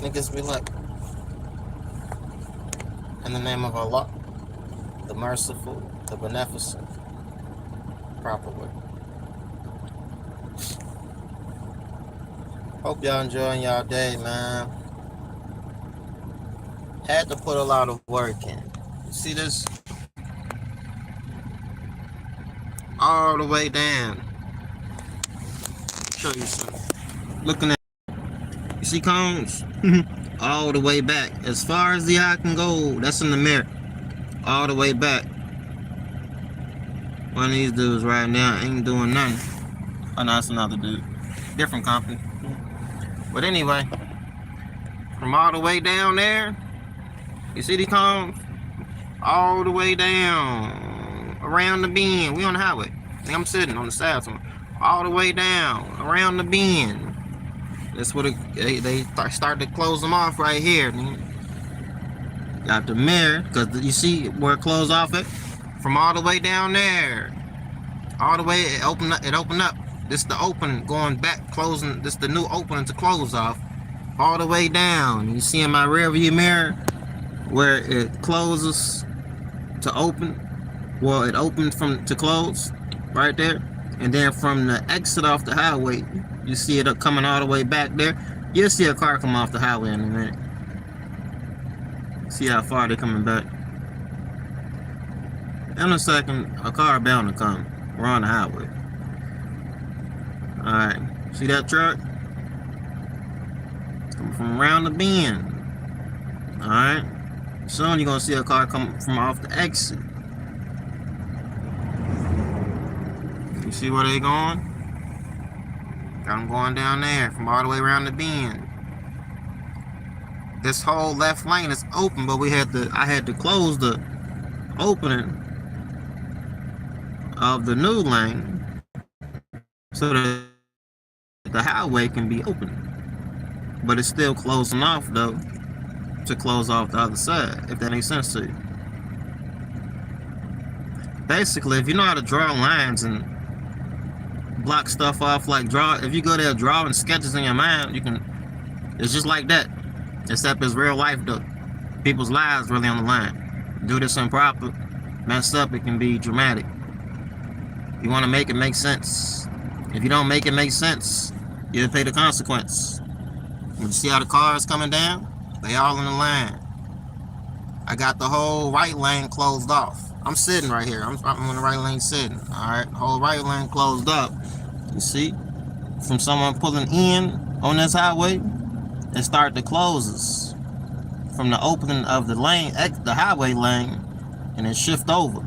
niggas be like, in the name of Allah, the merciful, the beneficent, proper way. Hope y'all enjoying y'all day, man. Had to put a lot of work in. You see this? All the way down. Show you something. Looking at, you see cones? All the way back. As far as the eye can go, that's in the mirror. All the way back. One of these dudes right now ain't doing nothing. Oh, no, that's another dude. Different company. But anyway, from all the way down there, you see the cones? All the way down, around the bend. We on the highway. I'm sitting on the side somewhere. All the way down, around the bend. That's what they start to close them off right here. Got the mirror, because you see where it closed off at? From all the way down there. All the way, it opened up. This is the opening, going back, closing. This is the new opening to close off. All the way down. You see in my rear view mirror where it closes to open. Well, it opened to close right there. And then from the exit off the highway, you see it coming all the way back there. You'll see a car come off the highway in a minute. See how far they're coming back. In a second, a car bound to come. We're on the highway. Alright, see that truck? It's coming from around the bend. Alright, soon you're gonna see a car come from off the exit. You see where they going? Got them going down there from all the way around the bend. This whole left lane is open, but I had to close the opening of the new lane so that the highway can be open. But it's still closing off though to close off the other side, if that makes sense to you. Basically, if you know how to draw lines and block stuff off, like if you go there drawing sketches in your mind, you can, it's just like that, except it's real life though. People's lives really on the line. Do this improper, mess up, it can be dramatic. You want to make it make sense. If you don't make it make sense, you'll pay the consequence. You see how the cars coming down? They all in the line. I got the whole right lane closed off. I'm sitting right here. I'm on the right lane sitting. Alright, whole right lane closed up. You see? From someone pulling in on this highway, it started to closes. From the opening of the lane, the highway lane, and it shift over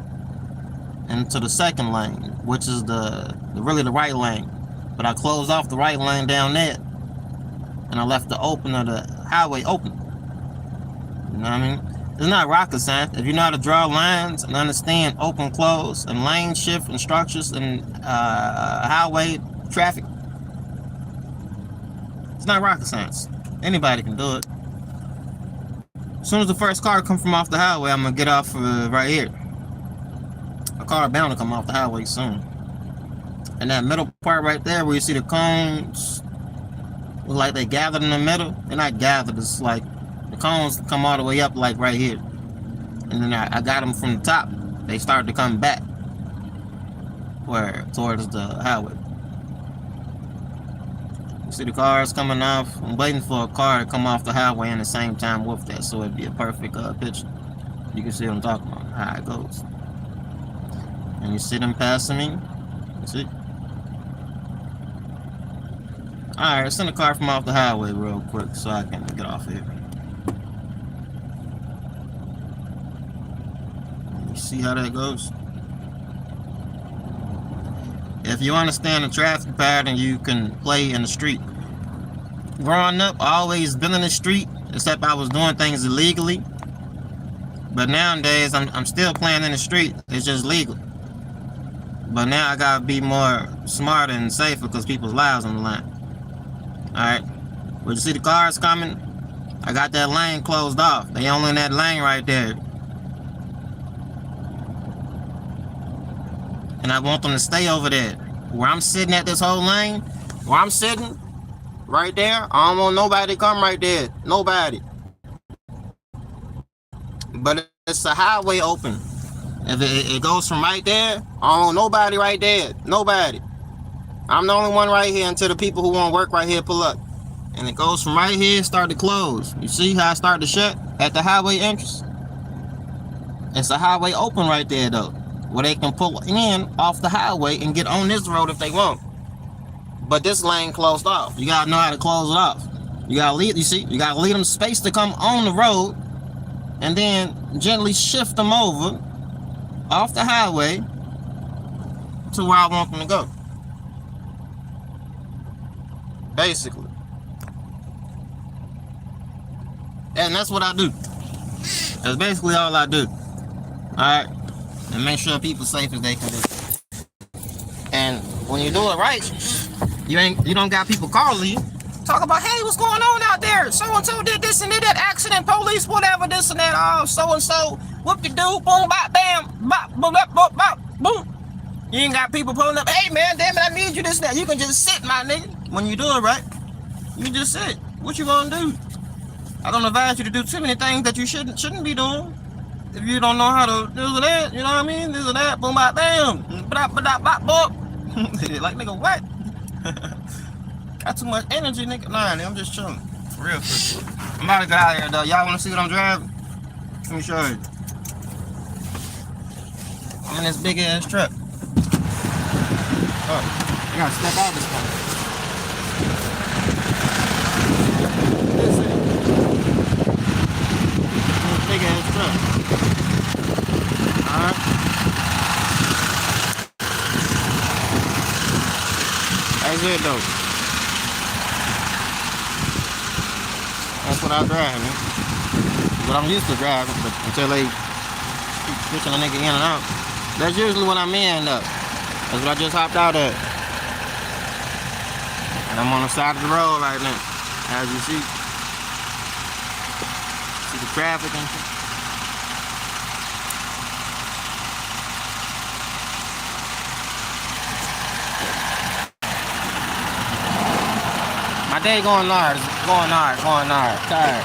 into the second lane, which is really the right lane. But I closed off the right lane down there, and I left the open of the highway open. You know what I mean? It's not rocket science. If you know how to draw lines and understand open, close, and lane shift and structures and highway traffic, it's not rocket science. Anybody can do it. As soon as the first car comes from off the highway, I'm gonna get off right here. A car bound to come off the highway soon. And that middle part right there where you see the cones, look like they gathered in the middle. They're not gathered, it's like the cones come all the way up like right here. And then I got them from the top. They started to come back towards the highway. You see the cars coming off. I'm waiting for a car to come off the highway in the same time with that, so it'd be a perfect picture. You can see what I'm talking about, how it goes. And you see them passing me. You see? Alright, send the car from off the highway real quick so I can get off here. You see how that goes? If you understand the traffic pattern, you can play in the street. Growing up, I always been in the street, except I was doing things illegally. But nowadays, I'm still playing in the street. It's just legal. But now I gotta be more smarter and safer because people's lives on the line. Alright. Well, you see the cars coming? I got that lane closed off. They only in that lane right there. And I want them to stay over there. Where I'm sitting at this whole lane, where I'm sitting, right there, I don't want nobody to come right there. Nobody. But it's a highway open. If it goes from right there, I don't want nobody right there. Nobody. I'm the only one right here until the people who want to work right here pull up. And it goes from right here, start to close. You see how I start to shut at the highway entrance? It's a highway open right there though, where they can pull in off the highway and get on this road if they want. But this lane closed off. You gotta know how to close it off. You gotta leave, you see, you gotta leave them space to come on the road and then gently shift them over off the highway to where I want them to go. Basically. And that's what I do. That's basically all I do. Alright? And make sure people safe as they can be. And when you do it right, you don't got people calling you. Talk about, hey, what's going on out there? So-and-so did this and did that accident, police, whatever, this and that, oh, so-and-so, whoop-de-doo, boom, bop, bam, bop, boom, bop, bop, bop, boom. You ain't got people pulling up, hey, man, damn it, I need you, this and that. You can just sit, my nigga. When you do it right, you just sit. What you gonna do? I don't advise you to do too many things that you shouldn't be doing. If you don't know how to do that, you know what I mean? This or that, boom, bop, bam, bop, bop, bop, bop. Like, nigga, what? Got too much energy, nigga. Nah, nigga, I'm just chilling. For real, for real. I'm about to get out of here, though. Y'all want to see what I'm driving? Let me show you. I'm in this big ass truck. Oh, I gotta step out this time. Big ass truck. Alright. That's it though. That's what I drive, man. What I'm used to driving, but until they keep switching a nigga in and out. That's usually when I'm in though. That's what I just hopped out at. And I'm on the side of the road right now. As you see. See the traffic and shit. My day going hard, tired.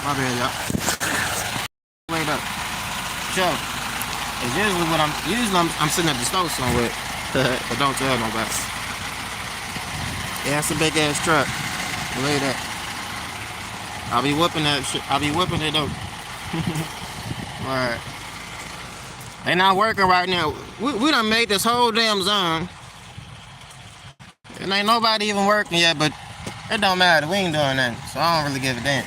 My bad, y'all. Wait up. Chill. It's usually when I'm sitting at the stove somewhere. But don't tell nobody. Yeah, it's a big ass truck. Look at that. I'll be whipping that shit. I'll be whipping it though. Alright. They not working right now. We done made this whole damn zone. And ain't nobody even working yet, but it don't matter. We ain't doing nothing. So I don't really give a damn.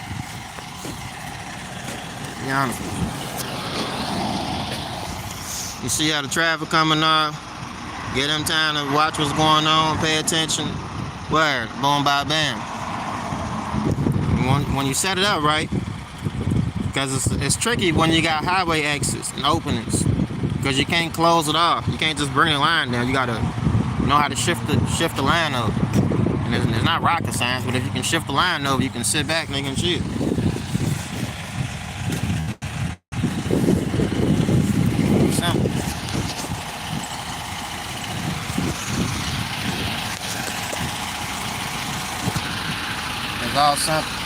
To be honest with you. You see how the traffic coming up. Get them time to watch what's going on, pay attention. Word, boom, bye, bam. When you set it up right, because it's tricky when you got highway exits and openings, because you can't close it off. You can't just bring the line down. You gotta know how to shift the line over. And it's not rocket science, but if you can shift the line over, you can sit back and they can chill. Simple. It's all simple.